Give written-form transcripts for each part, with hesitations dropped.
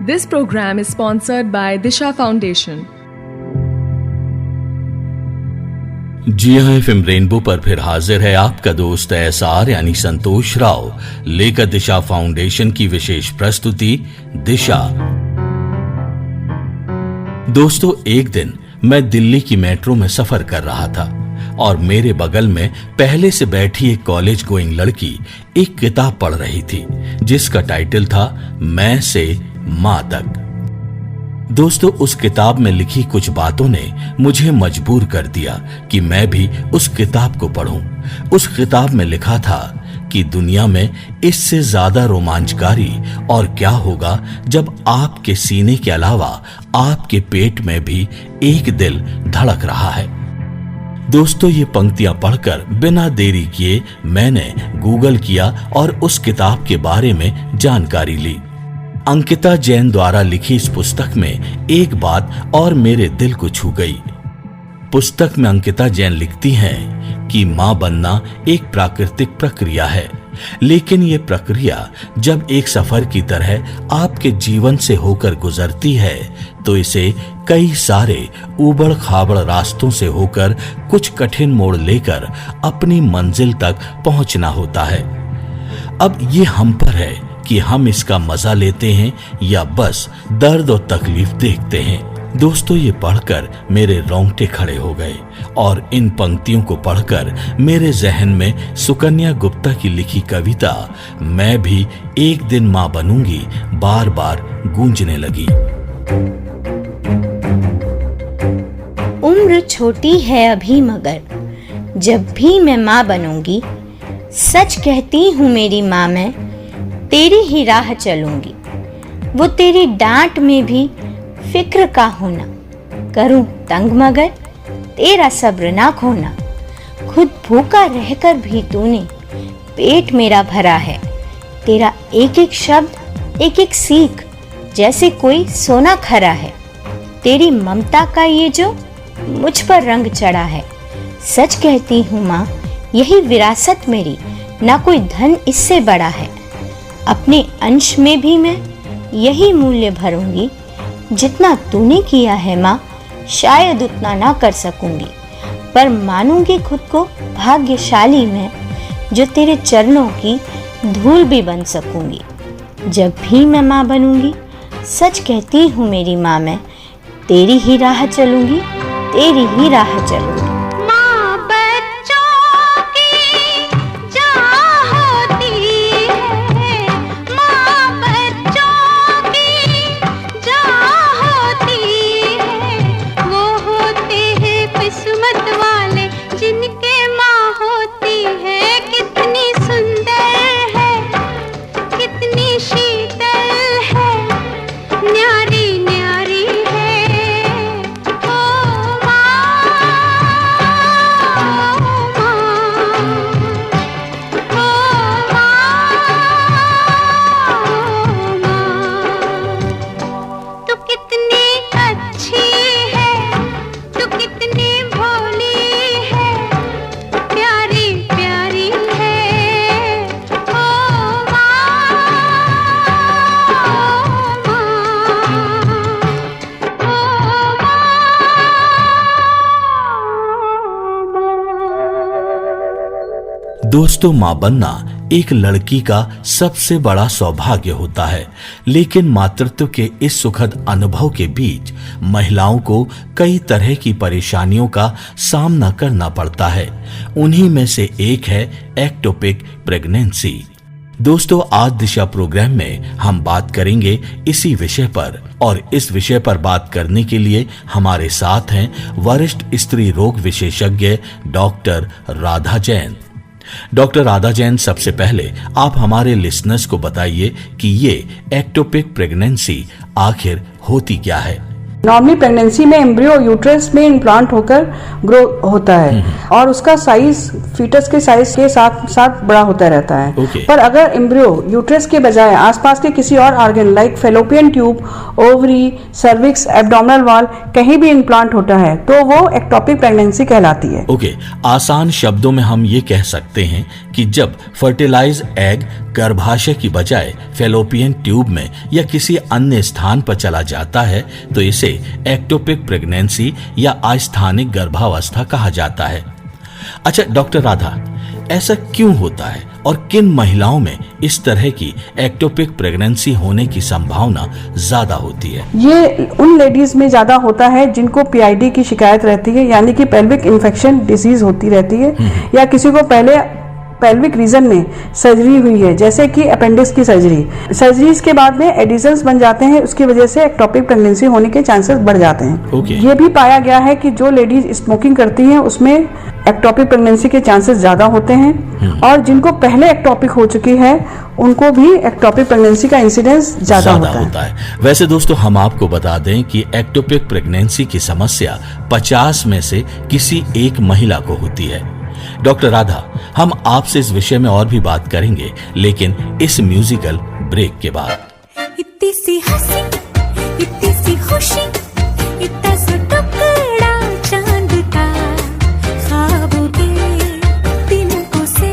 This program is sponsored by Disha Foundation. जी हाँ, FM rainbow पर फिर हाजिर है आपका दोस्त एसआर यानी संतोष राव, लेकर दिशा फाउंडेशन की विशेष प्रस्तुति दिशा। दोस्तों, एक दिन मैं दिल्ली की मेट्रो में सफर कर रहा था और मेरे बगल में पहले से बैठी एक कॉलेज गोइंग लड़की एक किताब पढ़ रही थी जिसका टाइटल था मैं से मां तक। दोस्तों, उस किताब में लिखी कुछ बातों ने मुझे मजबूर कर दिया कि मैं भी उस किताब को पढूं। उस किताब में लिखा था कि दुनिया में इससे ज्यादा रोमांचकारी और क्या होगा जब आपके सीने के अलावा आपके पेट में भी एक दिल धड़क रहा है। दोस्तों, ये पंक्तियां पढ़कर बिना देरी किए मैंने गूगल किया और उस किताब के बारे में जानकारी ली। अंकिता जैन द्वारा लिखी इस पुस्तक में एक बात और मेरे दिल को छू गई। पुस्तक में अंकिता जैन लिखती हैं कि मां बनना एक प्राकृतिक प्रक्रिया है, लेकिन ये प्रक्रिया जब एक सफर की तरह आपके जीवन से होकर गुजरती है तो इसे कई सारे उबड़ खाबड़ रास्तों से होकर कुछ कठिन मोड़ लेकर अपनी मंजिल तक पहुंचना होता है। अब ये हम पर है कि हम इसका मजा लेते हैं या बस दर्द और तकलीफ देखते हैं। दोस्तों, ये पढ़कर मेरे रोंगटे खड़े हो गए और इन पंक्तियों को पढ़कर मेरे जहन में सुकन्या गुप्ता की लिखी कविता मैं भी एक दिन मां बनूंगी बार बार गूंजने लगी। उम्र छोटी है अभी मगर जब भी मैं मां बनूंगी, सच कहती हूँ मेरी मां, मैं तेरी ही राह चलूंगी। वो तेरी डांट में भी फिक्र का होना, करूं तंग मगर तेरा सब्र ना खोना। खुद भूखा रहकर भी तूने पेट मेरा भरा है, तेरा एक एक शब्द एक एक सीख जैसे कोई सोना खरा है। तेरी ममता का ये जो मुझ पर रंग चढ़ा है, सच कहती हूँ माँ, यही विरासत मेरी, ना कोई धन इससे बड़ा है। अपने अंश में भी मैं यही मूल्य भरूंगी, जितना तूने किया है माँ शायद उतना ना कर सकूंगी, पर मानूंगी खुद को भाग्यशाली मैं, जो तेरे चरणों की धूल भी बन सकूंगी। जब भी मैं माँ बनूंगी, सच कहती हूँ मेरी माँ, मैं तेरी ही राह चलूंगी, तेरी ही राह चलूंगी। दोस्तों, मां बनना एक लड़की का सबसे बड़ा सौभाग्य होता है, लेकिन मातृत्व के इस सुखद अनुभव के बीच महिलाओं को कई तरह की परेशानियों का सामना करना पड़ता है। उन्हीं में से एक है एक्टोपिक प्रेगनेंसी। दोस्तों, आज दिशा प्रोग्राम में हम बात करेंगे इसी विषय पर, और इस विषय पर बात करने के लिए हमारे साथ हैं वरिष्ठ स्त्री रोग विशेषज्ञ डॉक्टर राधा जैन। डॉक्टर राधा जैन, सबसे पहले आप हमारे लिसनर्स को बताइए कि ये एक्टोपिक प्रेगनेंसी आखिर होती क्या है। नॉर्मली प्रेगनेंसी में एम्ब्रियो यूट्रस में इम्प्लांट होकर ग्रो होता है और उसका साइज फीटस के साइज के साथ साथ बड़ा होता रहता है। पर अगर एम्ब्रियो यूट्रस के बजाय आसपास के किसी और organ like fallopian tube, ovary, cervix, abdominal wall कहीं भी इम्प्लांट होता है तो वो एक्टोपिक प्रेगनेंसी कहलाती है। आसान शब्दों में हम ये कह सकते हैं कि जब फर्टिलाइज एग गर्भाशय की बजाय फेलोपियन ट्यूब में या किसी अन्य स्थान पर चला जाता है तो इसे एक्टोपिक प्रेगनेंसी या अस्थानिक गर्भावस्था कहा जाता है। अच्छा डॉक्टर राधा, ऐसा क्यों होता है और किन महिलाओं में इस तरह की एक्टोपिक प्रेगनेंसी होने की संभावना ज्यादा होती है? ये उन लेडीज में ज्यादा होता है जिनको पीआईडी की शिकायत रहती है, यानी कि पेल्विक इन्फेक्शन डिजीज होती रहती है, या किसी को पहले पेल्विक रीजन में सर्जरी हुई है, जैसे कि अपेंडिक्स की सर्जरीज के बाद में एडिशंस बन जाते हैं, उसकी वजह से एक्टोपिक प्रेगनेंसी होने के चांसेस बढ़ जाते हैं। ये भी पाया गया है कि जो लेडीज स्मोकिंग करती हैं उसमें एक्टोपिक प्रेगनेंसी के चांसेस ज्यादा होते हैं और जिनको पहले एक्टोपिक हो चुकी है उनको भी एक्टोपिक प्रेगनेंसी का इंसिडेंस ज्यादा होता है। वैसे दोस्तों हम आपको बता दें कि एक्टोपिक प्रेगनेंसी की समस्या 50 में से किसी एक महिला को होती है। डॉक्टर राधा, हम आपसे इस विषय में और भी बात करेंगे, लेकिन इस म्यूजिकल ब्रेक के बाद। इतनी सी हंसी, इतनी सी खुशी, इतना सा टुकड़ा चांद का, ख्वाबों के तिनकों से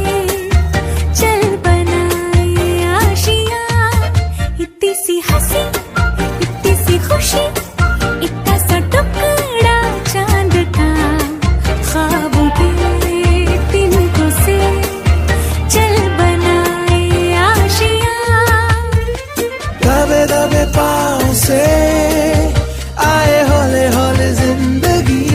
चल बनाए आशियां। इतनी सी हंसी, इतनी सी खुशी, इतना सा टुकड़ा चांद का, ख्वाबों के पाँव से आए हौले हौले जिंदगी,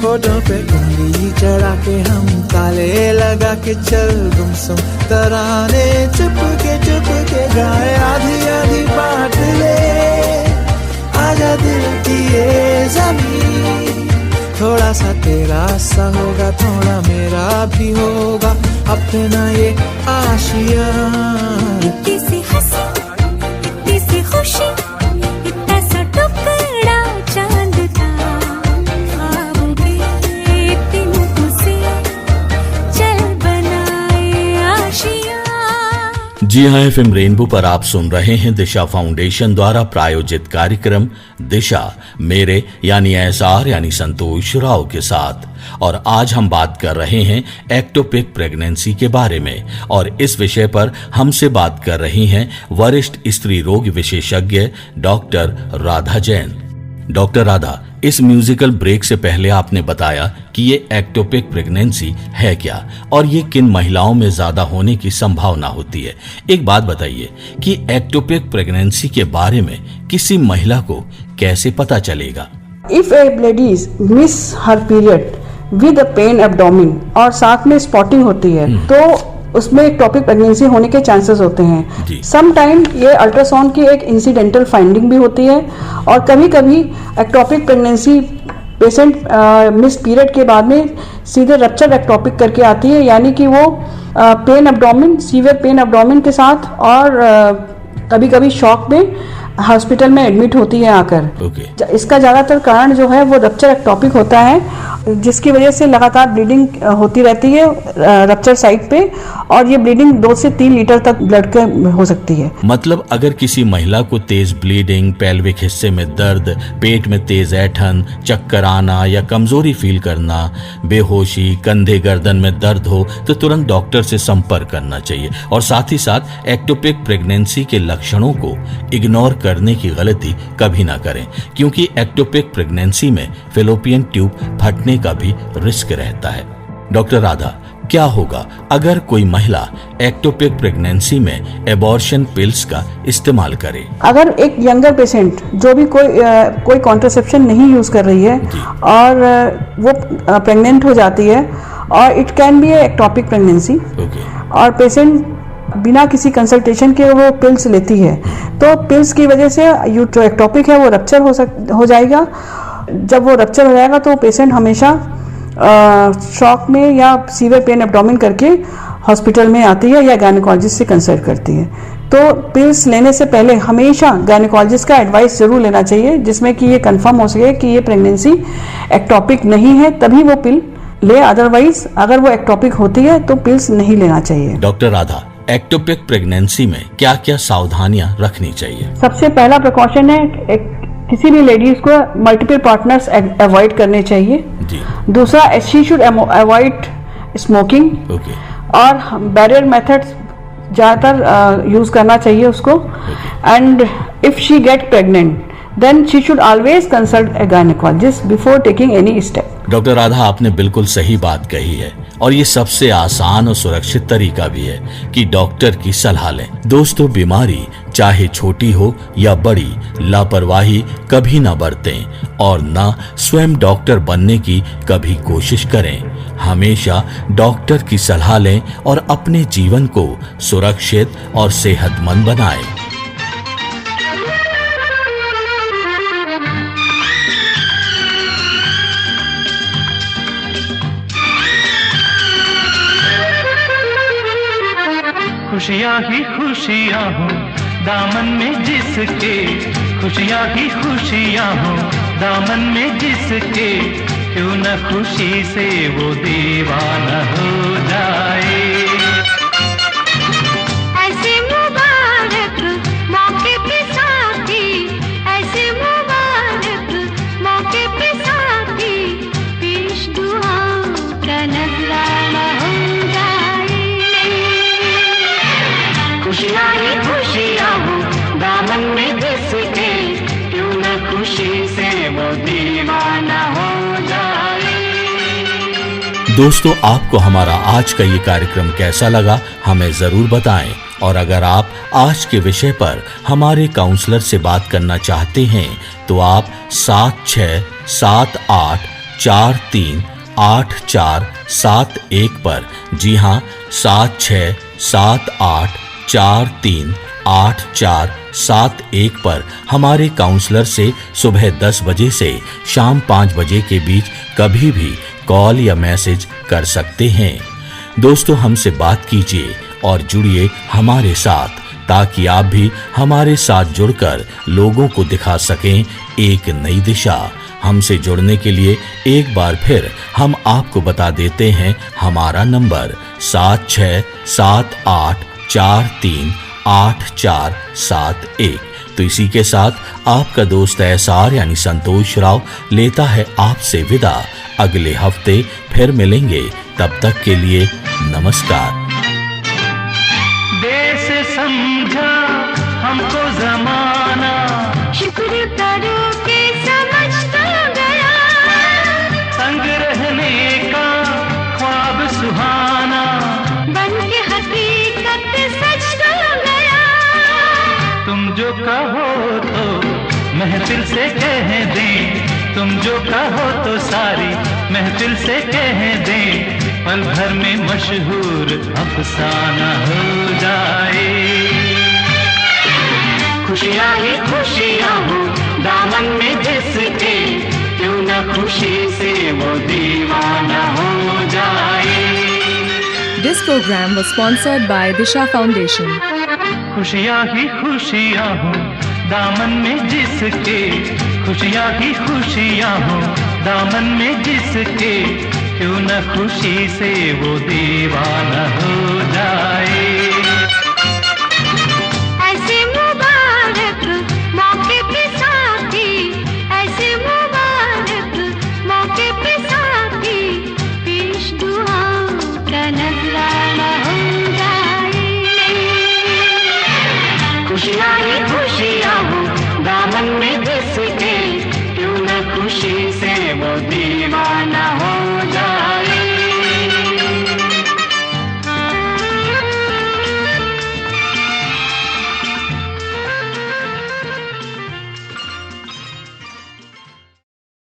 होठों पे उंगली चढ़ा के हम ताले लगा के चल गुमसुम तराने चुप के गाए, आधी आधी बात ले आजा दिल की ये ज़मीन, थोड़ा सा तेरा सा होगा थोड़ा मेरा भी होगा अपना ये आशिया। इतनी सी हंसी, खुशी, इतना सा टुकड़ा चांद का, ख्वाबों के तिनकों से चल बनाए आशियां। जी हाँ, एफएम रेनबो पर आप सुन रहे हैं दिशा फाउंडेशन द्वारा प्रायोजित कार्यक्रम दिशा, मेरे यानी एसआर यानी संतोष राव के साथ। और आज हम बात कर रहे हैं एक्टोपिक प्रेगनेंसी के बारे में और इस विषय पर हमसे बात कर रही हैं वरिष्ठ स्त्री रोग विशेषज्ञ डॉक्टर राधा जैन। डॉक्टर राधा, इस म्यूजिकल ब्रेक से पहले आपने बताया कि ये एक्टोपिक प्रेगनेंसी है क्या और ये किन महिलाओं में ज्यादा होने की संभावना होती है। एक बात बताइए कि एक्टोपिक प्रेगनेंसी के बारे में किसी महिला को कैसे पता चलेगा? If A ladies miss her period with a pen abdomen और साथ में स्पॉटिंग होती है तो उसमें एक्टोपिक प्रेगनेंसी होने के चांसेस होते हैं। सम टाइम ये अल्ट्रासाउंड की एक इंसिडेंटल फाइंडिंग भी होती है और कभी कभी ectopic pregnancy patient miss period के बाद में सीधे रप्चर एक्टोपिक करके आती है, यानी कि वो pen abdomen, severe pain abdomen के साथ और कभी कभी शॉक में हॉस्पिटल में एडमिट होती है आकर। इसका ज्यादातर कारण जो है वो रप्चर एक्टोपिक होता है, जिसकी वजह से लगातार ब्लीडिंग होती रहती है रप्चर साइट पे और ये ब्लीडिंग 2 से 3 लीटर तक ब्लड के हो सकती है। मतलब अगर किसी महिला को तेज ब्लीडिंग, पेल्विक हिस्से में दर्द, पेट में तेज ऐठन, चक्कर आना या कमजोरी फील करना, बेहोशी, कंधे गर्दन में दर्द हो तो तुरंत डॉक्टर से संपर्क करना चाहिए और साथ ही साथ एक्टोपिक प्रेगनेंसी के लक्षणों को इग्नोर करने की गलती कभी ना करें, क्योंकि एक्टोपिक प्रेगनेंसी में फेलोपियन ट्यूब फटने का भी रिस्क रहता है। डॉक्टर राधा, क्या होगा अगर कोई महिला एक्टोपिक प्रेगनेंसी में एबॉर्शन पिल्स का इस्तेमाल करे? अगर एक यंगर पेशेंट जो भी कोई कॉन्ट्रासेप्शन नहीं यूज कर रही है और वो प्रेग्नेंट हो जाती है और it can be ectopic pregnancy और पेशेंट बिना किसी कंसल्टेशन के वो पिल्स लेती है तो पिल्स की वजह से जो एक्टोपिक है वो रप्चर हो जाएगा। जब वो रप्चर हो जाएगा तो पेशेंट हमेशा शॉक में या सीवियर पेन एब्डोमेन करके हॉस्पिटल में आती है या गायनेकोलॉजिस्ट से कंसल्ट करती है। तो पिल्स लेने से पहले हमेशा गायनेकोलॉजिस्ट का एडवाइस जरूर लेना चाहिए, जिसमें कि ये कंफर्म हो सके कि ये प्रेगनेंसी एक्टोपिक नहीं है, तभी वो पिल ले। अदरवाइज अगर वो एक्टोपिक होती है तो पिल्स नहीं लेना चाहिए। डॉक्टर राधा, एक्टोपिक प्रेगनेंसी में क्या क्या सावधानियां रखनी चाहिए? सबसे पहला प्रिकॉशन है किसी भी लेडीज को मल्टीपल पार्टनर्स अवॉइड करने चाहिए जी। दूसरा, शी शुड अवॉइड स्मोकिंग और बैरियर मेथड्स ज़्यादातर यूज करना चाहिए उसको। And if she get pregnant then she should always consult a gynaecologist before taking any step. Doctor Radha, आपने बिल्कुल सही बात कही है और ये सबसे आसान और सुरक्षित तरीका भी है कि डॉक्टर की सलाह लें। दोस्तों, बीमारी चाहे छोटी हो या बड़ी, लापरवाही कभी ना बरतें और ना स्वयं डॉक्टर बनने की कभी कोशिश करें। हमेशा डॉक्टर की सलाह लें और अपने जीवन को सुरक्षित और सेहतमंद बनाएं। खुशियाँ ही खुशियाँ हो दामन में जिसके, खुशियाँ ही खुशियाँ हो दामन में जिसके, क्यों न खुशी से वो दीवाना हो जाए। ऐसे मुबारक मौके पे साथी, ऐसे मुबारक मौके पे साथी, पेश दुआओं का नजराना हो जाए। खुशियाँ ही खुशियाँ हो दामन में जिसके, क्यों न खुशी से वो दीवाना हो जाए। दोस्तों, आपको हमारा आज का ये कार्यक्रम कैसा लगा हमें जरूर बताएं और अगर आप आज के विषय पर हमारे काउंसलर से बात करना चाहते हैं तो आप 7678438471 पर, जी हाँ 7678438471 पर हमारे काउंसलर से सुबह 10 बजे से शाम 5 बजे के बीच कभी भी कॉल या मैसेज कर सकते हैं। दोस्तों, हमसे बात कीजिए और जुड़िए हमारे साथ ताकि आप भी हमारे साथ जुड़कर लोगों को दिखा सकें एक नई दिशा। हमसे जुड़ने के लिए एक बार फिर हम आपको बता देते हैं हमारा नंबर 7678438471। तो इसी के साथ आपका दोस्त एसआर यानी संतोष राव लेता है आपसे विदा। अगले हफ्ते फिर मिलेंगे, तब तक के लिए नमस्कार। देश समझा हमको जमाना, शुक्र करो कि समझ तो गया, संग रहने का ख्वाब सुहाना, बन के हकीकत सच तो गया। तुम जो कहो तो महफिल से कह दें, तुम जो कहो तो सारी महफिल से कह दें, पल भर में मशहूर अफसाना हो जाए। खुशियाँ ही खुशियाँ हो दामन में जिसके, क्यों न खुशी से वो दीवाना हो जाए। This program was sponsored by Disha Foundation. खुशियाँ ही खुशियाँ हो दामन में जिसके, खुशियाँ ही खुशियाँ हो दामन में जिसके, क्यों न खुशी से वो दीवाना हो जाए।